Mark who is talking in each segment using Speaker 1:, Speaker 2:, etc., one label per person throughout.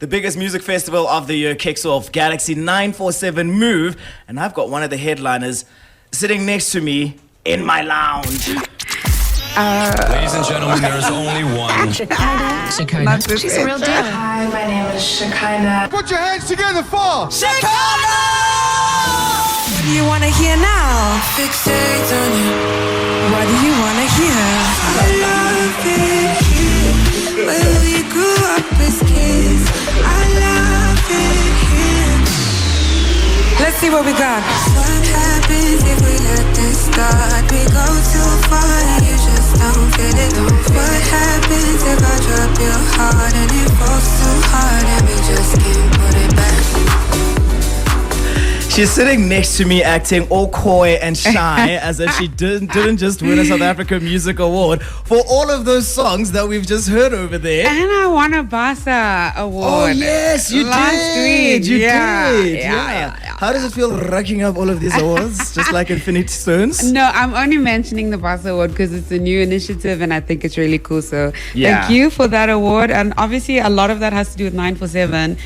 Speaker 1: The biggest music festival of the year kicks off, Galaxy 947 Move, and I've got one of the headliners sitting next to me in my lounge.
Speaker 2: Ladies and gentlemen, there is only one.
Speaker 3: Shekhinah. She's a real deal.
Speaker 4: Hi, my name is Shekhinah.
Speaker 5: Put your hands together for
Speaker 1: Shekhinah!
Speaker 6: What do you want to hear now? Fixate on you. What do you want to hear? I love it here, where we grew up as kids. I love it here. Let's see what we got. What happens if we let this start? We go too far and you just don't get it. What happens if I drop your heart and it falls too hard and we just can't put it back?
Speaker 1: She's sitting next to me acting all coy and shy as if she didn't just win a South African Music Award for all of those songs that we've just heard over there.
Speaker 3: And I won a BASA award.
Speaker 1: Oh, yes, you
Speaker 3: last
Speaker 1: did.
Speaker 3: week.
Speaker 1: You
Speaker 3: Yeah,
Speaker 1: did.
Speaker 3: yeah.
Speaker 1: How does it feel racking up all of these awards, just like Infinity Stones?
Speaker 3: No, I'm only mentioning the BASA award because it's a new initiative and I think it's really cool. So
Speaker 1: Yeah.
Speaker 3: thank you for that award. And obviously a lot of that has to do with 947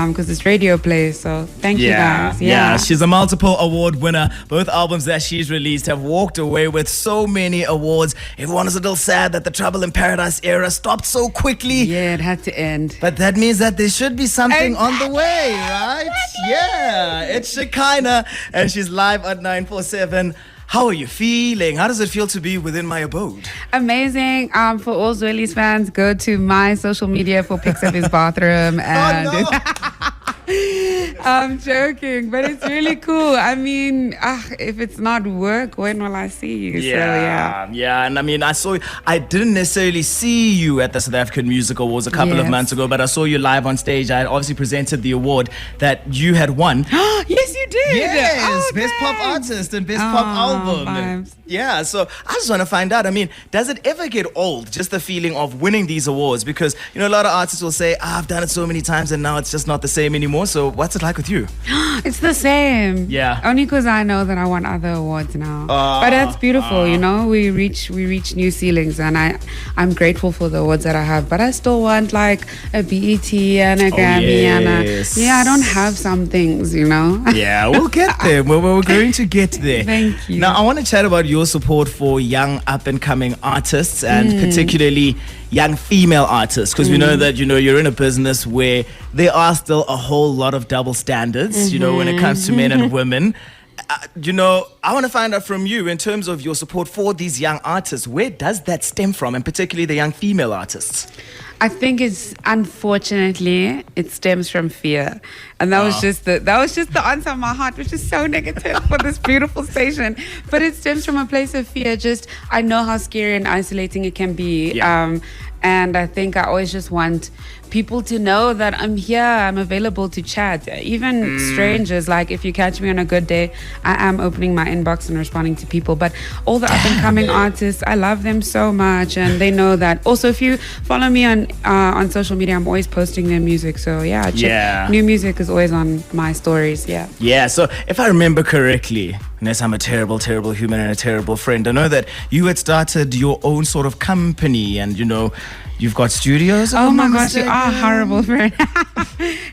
Speaker 3: because it's radio play. So thank you guys.
Speaker 1: Yeah, she's a multiple award winner. Both albums that she's released have walked away with so many awards. Everyone is a little sad that the Trouble in Paradise era stopped so quickly.
Speaker 3: Yeah, it had to end.
Speaker 1: But that means that there should be something on the way, right? Yeah, it's Shekhinah, and she's live at 947. How are you feeling? How does it feel to be within my abode?
Speaker 3: Amazing. For all Zweli's fans, go to my social media for pics of his bathroom. And
Speaker 1: Oh, no.
Speaker 3: I'm joking, but it's really cool. I mean, if it's not work, when will I see you?
Speaker 1: Yeah, and I mean, I didn't necessarily see you at the South African Music Awards a couple of
Speaker 3: Yes.
Speaker 1: months ago, but I saw you live on stage. I obviously presented the award that you had won.
Speaker 3: Yes, you did.
Speaker 1: Yes,
Speaker 3: Oh,
Speaker 1: Best Pop
Speaker 3: thanks.
Speaker 1: Artist and Best Pop Album.
Speaker 3: Vibes.
Speaker 1: Yeah, so I just want to find out, I mean, does it ever get old, just the feeling of winning these awards? Because, you know, a lot of artists will say, I've done it so many times and now it's just not the same anymore. So what's it like with you?
Speaker 3: It's the same.
Speaker 1: Yeah.
Speaker 3: Only because I know that I want other awards now. But that's beautiful, you know. We reach new ceilings, and I'm grateful for the awards that I have. But I still want like a BET and a Grammy
Speaker 1: yes.
Speaker 3: and I don't have some things, you know.
Speaker 1: Yeah, we'll get there. We're going to get there.
Speaker 3: Thank you.
Speaker 1: Now, I want to chat about your support for young up-and-coming artists and particularly young female artists, because we know that, you know, you're in a business where there are still a whole lot of double standards, you know, when it comes to men and women. You know, I want to find out from you in terms of your support for these young artists. Where does that stem from, and particularly the young female artists?
Speaker 3: I think unfortunately it stems from fear, and that was just the answer of my heart, which is so negative for this beautiful station. But it stems from a place of fear. Just I know how scary and isolating it can be, and I think I always just want people to know that I'm here, I'm available to chat. Even strangers, like if you catch me on a good day, I am opening my inbox and responding to people. But all the up and coming artists, I love them so much, and they know that. Also, if you follow me on social media, I'm always posting their music. So check. New music is always on my stories.
Speaker 1: Yeah, so if I remember correctly, unless I'm a terrible, terrible human and a terrible friend, I know that you had started your own sort of company, and you know, you've got studios.
Speaker 3: Oh my gosh, you are a horrible friend.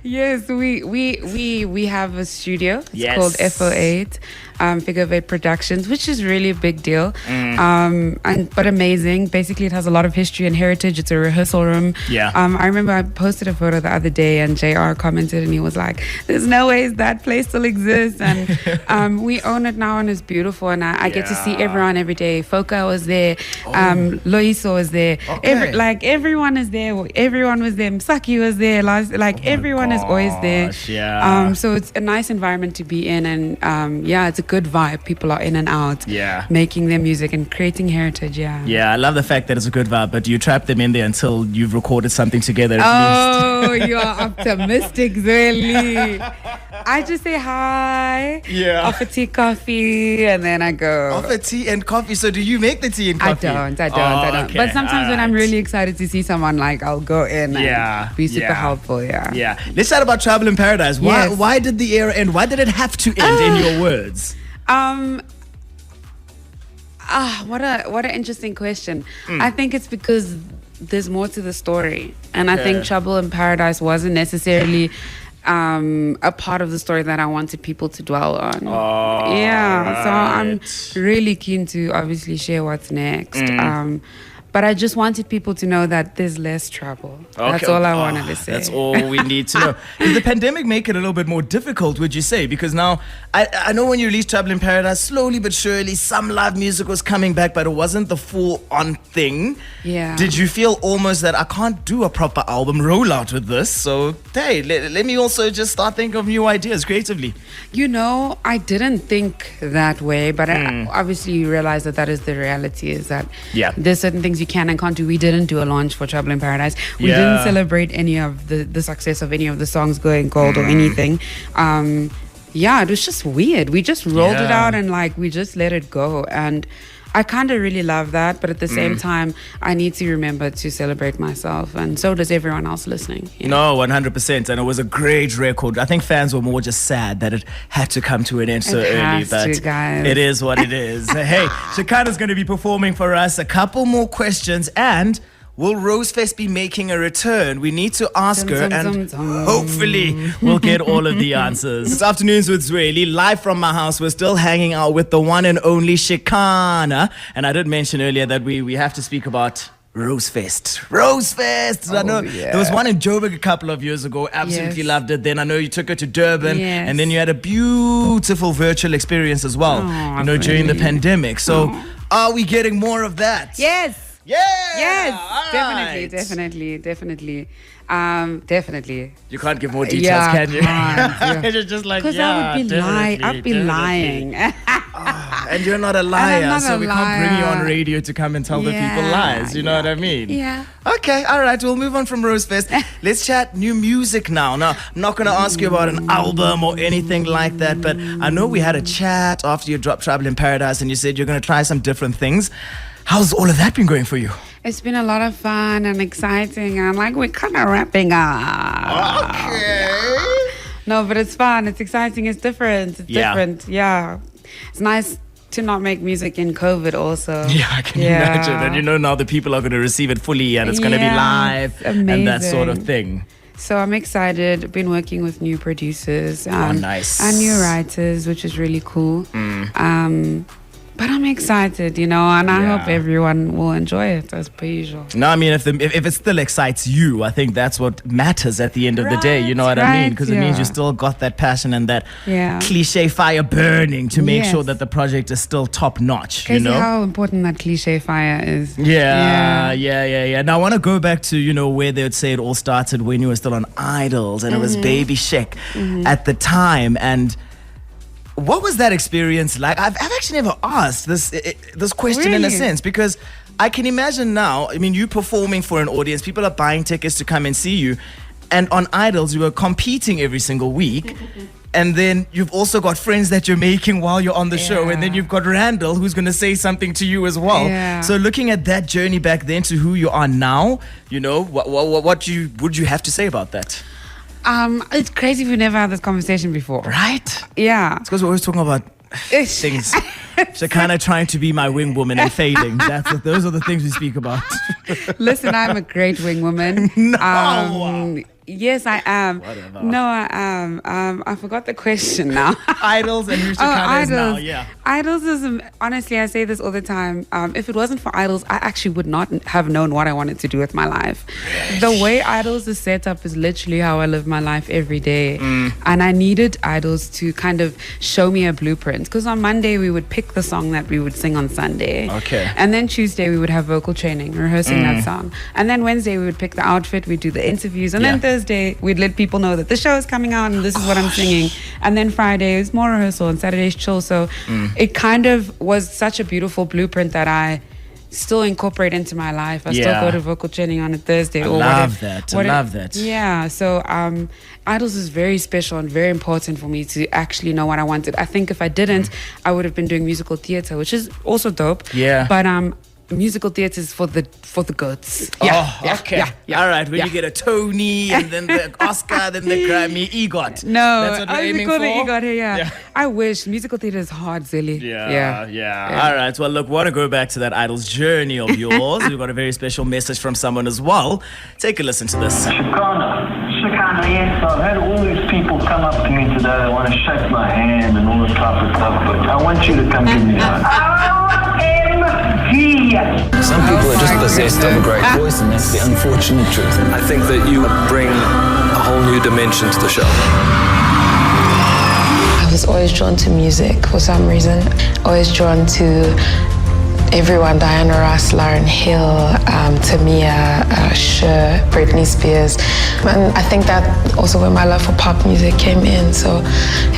Speaker 3: Yes, we have a studio. It's called FO8, Figure of 8 Productions, which is really a big deal. But amazing. Basically, it has a lot of history and heritage. It's a rehearsal room.
Speaker 1: Yeah.
Speaker 3: I remember I posted a photo the other day, and JR commented, and he was like, "There's no way that place still exists." And we own it now, and it's beautiful. And I get to see everyone every day. Foka was there. Loiso was there.
Speaker 1: Okay.
Speaker 3: Everyone is there. Everyone was there. Msaki was there. Everyone is always there.
Speaker 1: Yeah.
Speaker 3: So it's a nice environment to be in, and it's a good vibe. People are in and out.
Speaker 1: Yeah.
Speaker 3: Making their music and creating heritage.
Speaker 1: Yeah, I love the fact that it's a good vibe, but you trap them in there until you've recorded something together.
Speaker 3: Oh, you are optimistic, Zweli. I just say hi.
Speaker 1: Yeah.
Speaker 3: Offer tea, coffee, and then I go.
Speaker 1: Offer tea and coffee. So do you make the tea and coffee?
Speaker 3: I don't.
Speaker 1: Okay.
Speaker 3: But sometimes when I'm
Speaker 1: Alright.
Speaker 3: really excited to see someone, like I'll go in and be super helpful.
Speaker 1: Yeah. Let's chat about Trouble in Paradise. Why did the era end? Why did it have to end, in your words?
Speaker 3: What an interesting question. I think it's because there's more to the story. And I
Speaker 1: Okay.
Speaker 3: think Trouble in Paradise wasn't necessarily a part of the story that I wanted people to dwell on. Yeah, so I'm really keen to obviously share what's next. But I just wanted people to know that there's less trouble. That's all I wanted to say.
Speaker 1: That's all we need to know. Did the pandemic make it a little bit more difficult, would you say? Because now, I know when you released Trouble in Paradise, slowly but surely, some live music was coming back, but it wasn't the full-on thing.
Speaker 3: Yeah.
Speaker 1: Did you feel almost that I can't do a proper album rollout with this? So, hey, let me also just start thinking of new ideas creatively.
Speaker 3: You know, I didn't think that way, but I obviously you realize that is the reality, is that there's certain things you can and can't do. We didn't do a launch for Trouble in Paradise. We didn't celebrate any of the success of any of the songs going gold or anything. It was just weird. We just rolled it out and like we just let it go. And I kind of really love that, but at the same time, I need to remember to celebrate myself, and so does everyone else listening. You know?
Speaker 1: No, 100%, and it was a great record. I think fans were more just sad that it had to come to an end so early, but
Speaker 3: guys.
Speaker 1: It is what it is. Hey, Shekhinah's going to be performing for us. A couple more questions, and will Rosefest be making a return? We need to ask her, and hopefully we'll get all of the answers. It's Afternoons with Zweli, live from my house. We're still hanging out with the one and only Shekhinah. And I did mention earlier that we have to speak about Rosefest. I know there was one in Joburg a couple of years ago. Absolutely loved it. Then I know you took her to Durban, and then you had a beautiful virtual experience as well, during the pandemic. So are we getting more of that?
Speaker 3: Yes.
Speaker 1: Yes,
Speaker 3: definitely.
Speaker 1: You can't give more details, can you?
Speaker 3: You're
Speaker 1: just like,
Speaker 3: because I'd be lying.
Speaker 1: And you're not a liar, so we can't bring you on radio to come and tell the people lies. You know what I mean?
Speaker 3: Yeah.
Speaker 1: Okay, all right. We'll move on from Rosefest. Let's chat new music now. Now, I'm not going to ask you about an album or anything like that, but I know we had a chat after you dropped Trouble in Paradise, and you said you're going to try some different things. How's all of that been going for you?
Speaker 3: It's been a lot of fun and exciting, and like we're kind of wrapping up.
Speaker 1: Okay.
Speaker 3: No, but it's fun. It's exciting. It's different. It's different. Yeah. It's nice to not make music in COVID also.
Speaker 1: Yeah, I can imagine. And now the people are going to receive it fully, and it's going to be live and that sort of thing.
Speaker 3: So I'm excited. I've been working with new producers
Speaker 1: nice.
Speaker 3: And new writers, which is really cool. But I'm excited, and I hope everyone will enjoy it as per usual.
Speaker 1: No, I mean, if it still excites you, I think that's what matters at the end of the day. You know what I mean? Because it means you still got that passion and that cliche fire burning to make sure that the project is still top notch.
Speaker 3: Crazy how important that cliche fire is.
Speaker 1: Yeah. Now I want to go back to where they would say it all started when you were still on Idols, and it was Baby Shek at the time. And what was that experience like? I've actually never asked this question in a sense, because I can imagine now, I mean, you performing for an audience, people are buying tickets to come and see you, and on Idols you were competing every single week, and then you've also got friends that you're making while you're on the show, and then you've got Randall who's going to say something to you as well. So looking at that journey back then to who you are now, what would you have to say about that?
Speaker 3: It's crazy we never had this conversation before.
Speaker 1: Right?
Speaker 3: Yeah.
Speaker 1: It's because we're always talking about things. Shekhinah trying to be my wing woman and failing. Those are the things we speak about.
Speaker 3: Listen, I'm a great wing woman.
Speaker 1: No.
Speaker 3: Yes, I am.
Speaker 1: Whatever.
Speaker 3: No, I am. I forgot the question now.
Speaker 1: Idols and who Shekhinah is now, yeah.
Speaker 3: Idols is, honestly, I say this all the time. If it wasn't for Idols, I actually would not have known what I wanted to do with my life. The way Idols is set up is literally how I live my life every day. And I needed Idols to kind of show me a blueprint. Because on Monday, we would pick the song that we would sing on Sunday.
Speaker 1: Okay.
Speaker 3: And then Tuesday, we would have vocal training, rehearsing that song. And then Wednesday, we would pick the outfit, we'd do the interviews. And then Thursday, we'd let people know that the show is coming out and this is what I'm singing. And then Friday is more rehearsal and Saturday's chill. So it kind of was such a beautiful blueprint that I still incorporate into my life. I still go to vocal training on a Thursday.
Speaker 1: I love that.
Speaker 3: Yeah. So Idols is very special and very important for me to actually know what I wanted. I think if I didn't, I would have been doing musical theater, which is also dope.
Speaker 1: Yeah.
Speaker 3: But musical theatre is for the goats.
Speaker 1: Okay. All right. When you get a Tony and then the Oscar, then the Grammy, EGOT.
Speaker 3: No,
Speaker 1: that's what we're aiming for.
Speaker 3: EGOT here, yeah. I wish. Musical theatre is hard, Zweli.
Speaker 1: Yeah. All right. Well, look, we want to go back to that Idols journey of yours. We've got a very special message from someone as well. Take a listen to this.
Speaker 5: Shekhinah, yes. I've had all these people come up to me today. They want to shake my hand and all this type of stuff, but I want you to come give me a
Speaker 2: Some people are just possessed of a great voice, and that's the unfortunate truth. I think that you bring a whole new dimension to the show.
Speaker 4: I was always drawn to music for some reason. Always drawn to everyone, Diana Ross, Lauryn Hill, Tamia, Cher, Britney Spears. And I think that also where my love for pop music came in. So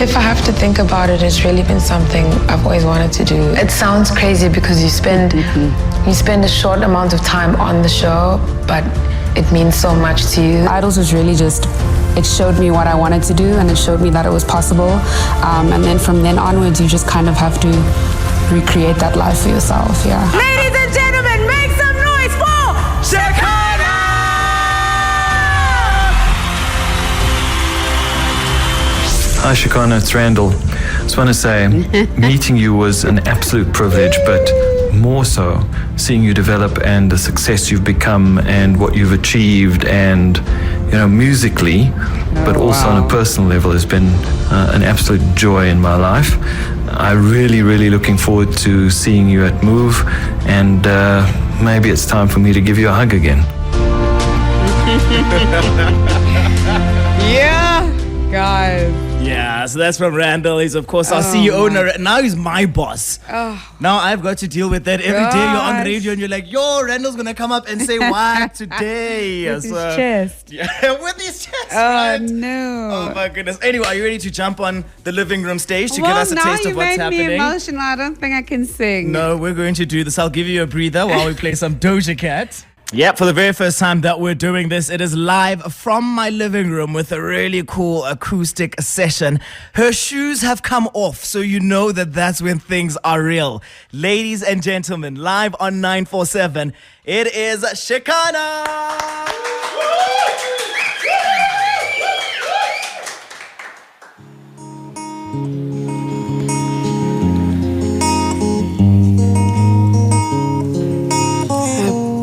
Speaker 4: if I have to think about it, it's really been something I've always wanted to do. It sounds crazy because you spend a short amount of time on the show, but it means so much to you.
Speaker 7: Idols was really just, it showed me what I wanted to do, and it showed me that it was possible. And then from then onwards, you just kind of have to recreate that life for yourself, yeah.
Speaker 6: Ladies and gentlemen, make some noise for Shekhinah!
Speaker 2: Hi Shekhinah, it's Randall. I just want to say, meeting you was an absolute privilege, but more so, seeing you develop and the success you've become and what you've achieved, and musically, but also on a personal level, has been an absolute joy in my life. I'm really, really looking forward to seeing you at Move, and maybe it's time for me to give you a hug again.
Speaker 3: Yeah, guys.
Speaker 1: Yeah, so that's from Randall. He's, of course, our CEO. Now he's my boss. Now I've got to deal with that every day. You're on radio and you're like, yo, Randall's going to come up and say what today?
Speaker 3: With his chest.
Speaker 1: Yeah, with his chest,
Speaker 3: Oh,
Speaker 1: right?
Speaker 3: no.
Speaker 1: Oh, my goodness. Anyway, are you ready to jump on the living room stage to give us a taste of what's happening?
Speaker 3: Well, now you made me emotional. I don't think I can sing.
Speaker 1: No, we're going to do this. I'll give you a breather while we play some Doja Cat. Yep, for the very first time that we're doing this, it is live from my living room with a really cool acoustic session. Her shoes have come off, so you know that that's when things are real. Ladies and gentlemen, live on 947, it is Shekhinah!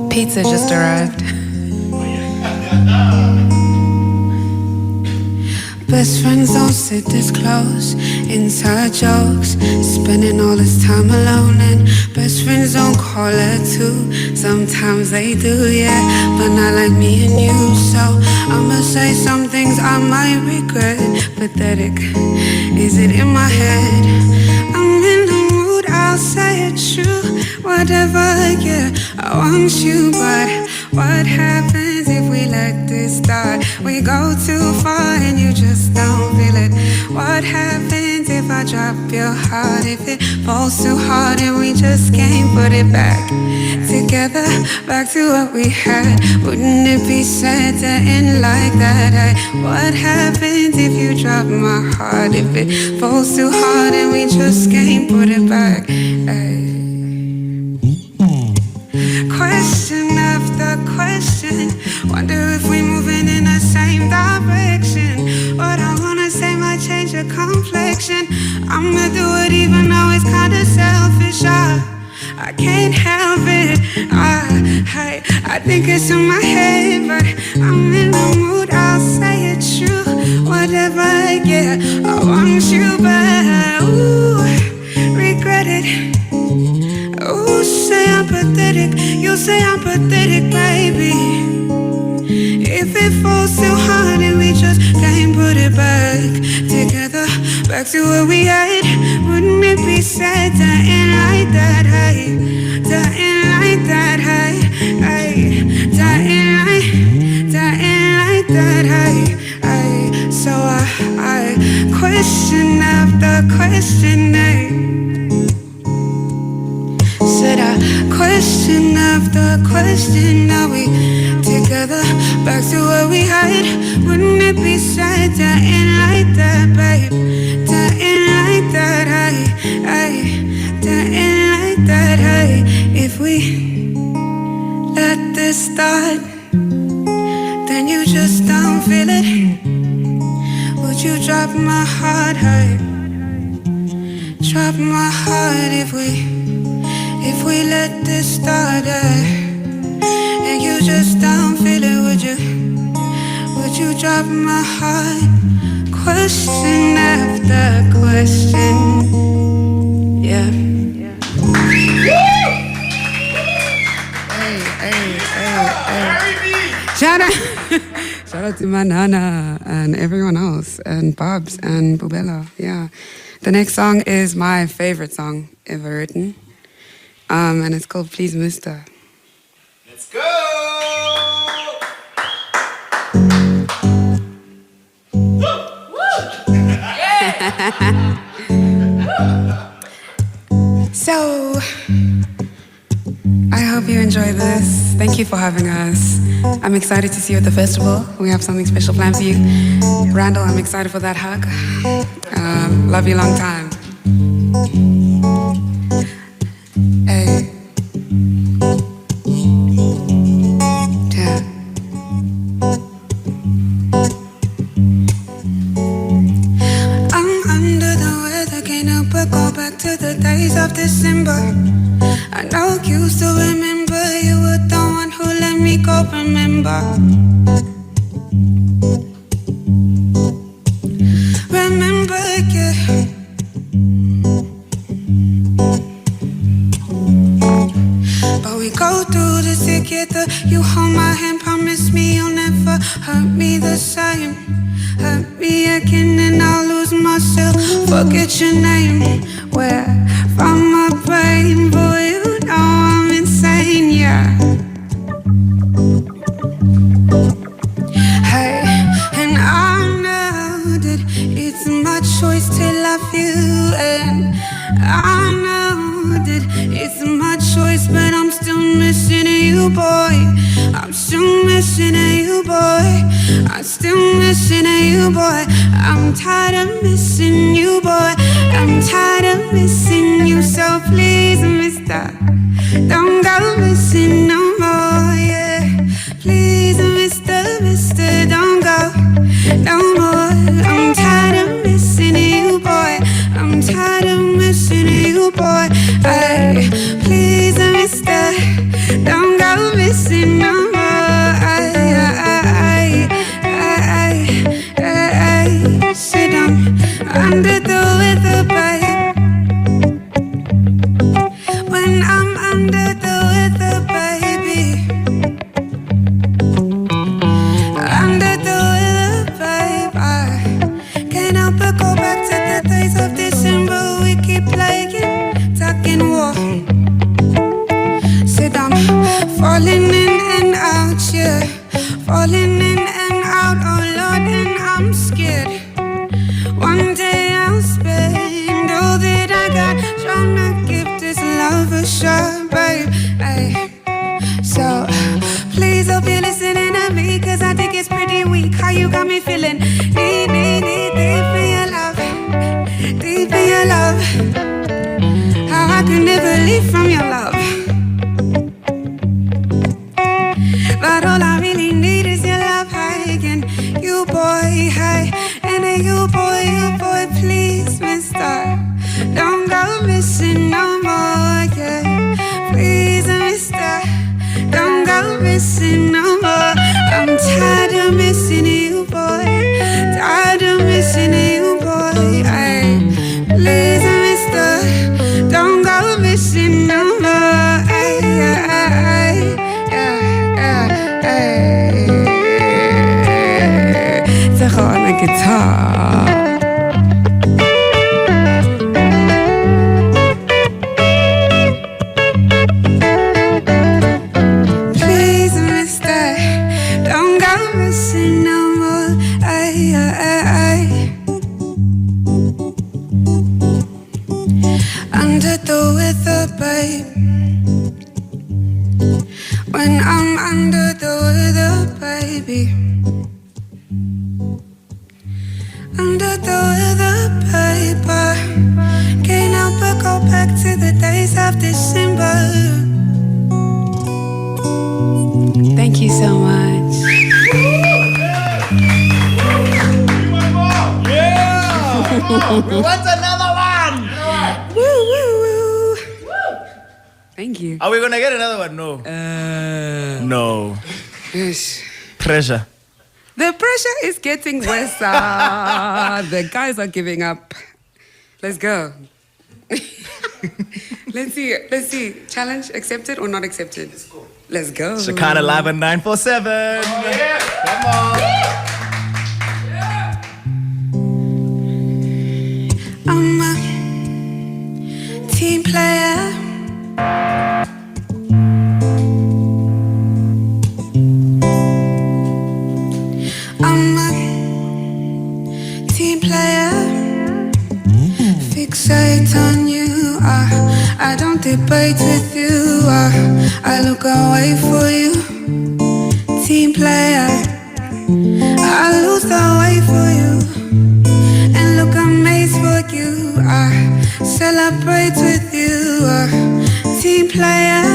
Speaker 3: Pizza just arrived.
Speaker 6: Best friends don't sit this close. Inside jokes, spending all this time alone. And best friends don't call at 2. Sometimes they do, yeah, but not like me and you. So I'ma say some things I might regret. Pathetic, is it in my head? I'm in the mood, I'll say it true. Whatever, yeah, I want you, but what happens if we let this start? We go too far and you just don't feel it. What happens if I drop your heart? If it falls too hard and we just can't put it back together, back to what we had? Wouldn't it be sad to end like that? Hey, what happens if you drop my heart? If it falls too hard and we just can't put it back? Hey. Question after question, wonder if we moving in the same direction. What I wanna say might change your complexion. I'ma do it even though it's kinda selfish. I can't help it. I think it's in my head, but I'm in the mood, I'll say it true. Whatever, yeah, I want you back. Ooh, regret it. Ooh, say I'm pathetic. You say I'm pathetic, baby. If it falls too hard and we just can't put it back together, back to where we at, wouldn't it be sad to end like that? Hey, to end like that? Hey, hey, to end like that? Hey, hey. So I question after question, hey. Said I question after question, are we together, back to where we had? Wouldn't it be sad to end like that, babe? To end like that, hey, hey, to end like that, hey. If we start, then you just don't feel it. Would you drop my heart, hurt? Drop my heart if we let this start, and you just don't feel it, would you drop my heart? Question after question, yeah. Shout out to my Nana and everyone else, and Bobs and Bubella, yeah. The next song is my favorite song ever written, and it's called Please Mister.
Speaker 1: Let's go!
Speaker 6: So, I hope you enjoy this. Thank you for having us. I'm excited to see you at the festival. We have something special planned for you. Randall, I'm excited for that hug. Love you long time. Hey. Yeah. I'm under the weather, can't help but go back to the days of December. I know you still remember, you were the one who let me go, remember. Remember, yeah. But we go through this together. You hold my hand, promise me you'll never hurt me the same. Hurt me again and I'll lose myself. Forget your name. Where from my brain, boy, you know I'm insane, yeah. Hey, and I know that it's my choice to love you, and I know that it's my choice, but I'm still missing you, boy. I'm still missing you, boy. I'm still missing you, boy. I'm tired of missing you, boy. I'm tired of missing you, so please, mister, don't go missing no more, yeah. Please, mister, don't go no more. I'm tired of missing you, boy. I'm tired of missing you, boy. Ay, please, mister, don't go missing no more. Sit down under the weather, babe. When I'm under the weather, baby. Under the weather, babe. I can't help but go back to the days of December. We keep playing, talking war. Sit down, falling in and out, yeah. Falling in and out, oh Lord, and I'm scared. One day I'll spend all that I got trying to give this love a shot, babe. Ay. So, please hope you're listening to me, cause I think it's pretty weak how you got me feeling deep in your love, deep in your love. How I could never leave from your love. But all I really need is your love, hey, and you, boy, hey, and then you, boy, please, mister, don't go missing no more, yeah. Please, mister, don't go missing no more. I'm tired of missing you, boy, tired of missing you, boy, hey. Please, mister, don't go missing no more, hey, hey, hey. Zeg on the guitar. Please, mister, don't go missing no more. Under the weather, babe. When I'm under the weather, baby. Under the weather, baby. Can't help but go back to the days of December.
Speaker 1: We want another one.
Speaker 3: Woo, woo, woo. Thank you.
Speaker 1: Are we gonna get another one? No. No.
Speaker 3: Yes.
Speaker 1: Pressure.
Speaker 3: The pressure is getting worse. The guys are giving up. Let's go. Let's see. Challenge accepted or not accepted? Let's go.
Speaker 1: Shekhinah live on 947. Oh, yeah. Come on.
Speaker 6: I'm a team player. I'm a team player. Fixate on you. I don't debate with you. I look away for you. Team player. I lose the way for you. And look amazed for you. I celebrate with you. Team player.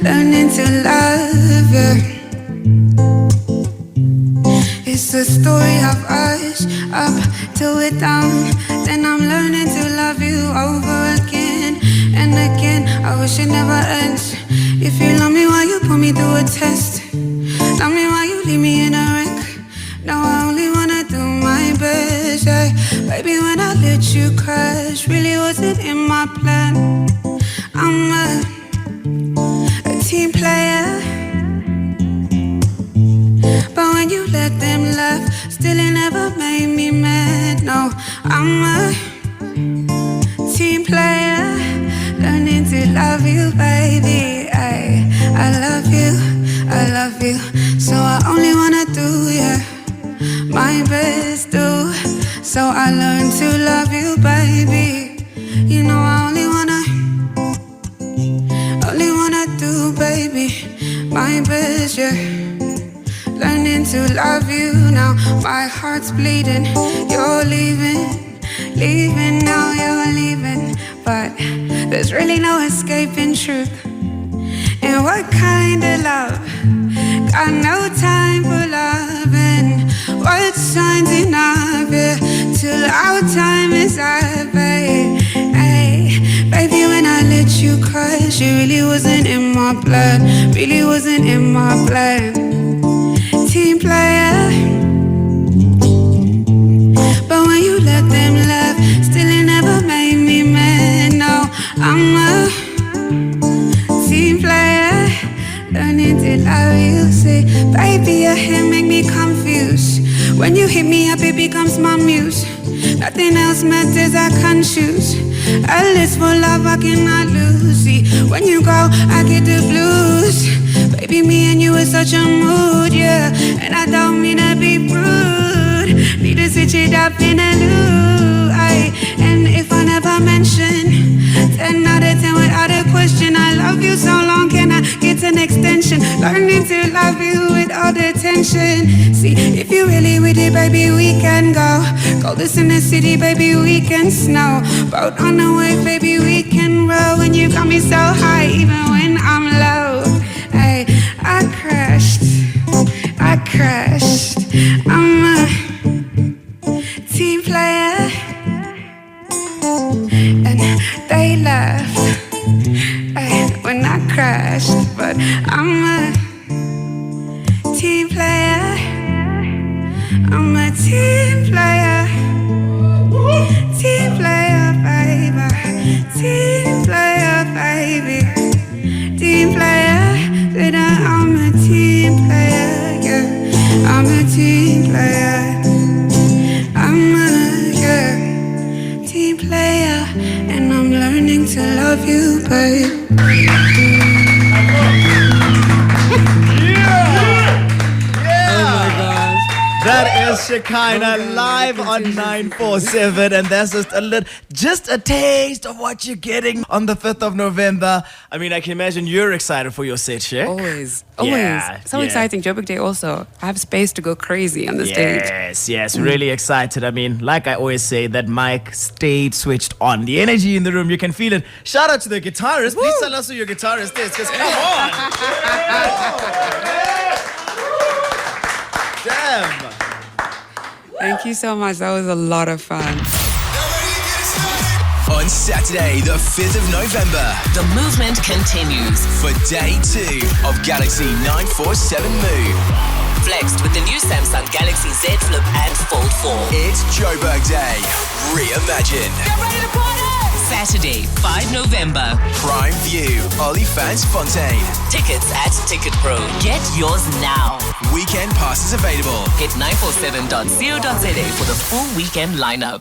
Speaker 6: Learning to love you. It's the story of us, up till we're down. Then I'm learning to love you over again and again. I wish it never ends. If you love me, why you put me through a test? Love me, why you leave me in a wreck? Now I only wanna do my best, yeah. Baby, when I let you crash, really wasn't in my plan. I'm a team player. But when you let them laugh, still it never made me mad. No, I'm a team player, learning to love you, baby. I love you, so I only wanna do, yeah, my best, do. So I learned to love you, baby. You know I only wanna do, baby, my best, yeah. Learning to love you now. My heart's bleeding. You're leaving now. You're leaving, but there's really no escaping truth. And what kind of love? Got no time for loving. What signs enough? Yeah, till our time is up. Hey, baby, when I let you crash, it really wasn't in my plan. Really wasn't in my plan. Team player. But when you let them laugh, still it never made me mad. No, I'm a team player, learning to love you. Say, baby, your hair make me confused. When you hit me up, it becomes my muse. Nothing else matters, I can't choose. A list for love I cannot lose. See, when you go, I get the blues. Baby, me and you is such a mood, yeah. And I don't mean to be rude. Need to switch it up in a loop, aye. And if I never mention 10 out of 10 without a question, I love you so long, can I get an extension? Learning to love you with all the tension. See, if you really with it, baby, we can go. Coldest in the city, baby, we can snow. Boat on the wave, baby, we can row. When you got me so high, even when I'm low. Ay, I crashed. I'm a team player. And they laughed when I crashed. But I'm a team player. I'm a team player. Team player, baby. Team player, baby. Team player. That I'm a team player, yeah. I'm a team player. I'm a team player, and I'm learning to love you, babe.
Speaker 1: That is Shekhinah live on 947, and that's just a taste of what you're getting on the 5th of November. I mean, I can imagine you're excited for your set, Shek.
Speaker 3: Always.
Speaker 1: Yeah,
Speaker 3: So
Speaker 1: yeah.
Speaker 3: exciting. Joburg Day also. I have space to go crazy on the stage.
Speaker 1: Yes, really excited. I mean, like I always say, that mic stayed switched on. The energy in the room, you can feel it. Shout out to the guitarist. Please tell us who your guitarist is, because come on. Damn.
Speaker 3: Thank you so much. That was a lot of fun.
Speaker 8: On Saturday, the 5th of November,
Speaker 9: The movement continues.
Speaker 8: for day 2 of Galaxy 947 Move.
Speaker 9: Flexed with the new Samsung Galaxy Z Flip and Fold 4.
Speaker 8: It's Joburg Day. Reimagine.
Speaker 9: Get ready to party! Saturday, 5 November.
Speaker 8: Prime View, Olifants Fontaine.
Speaker 9: Tickets at Ticket Pro. Get yours now.
Speaker 8: Weekend passes available.
Speaker 9: Hit 947.co.za for the full weekend lineup.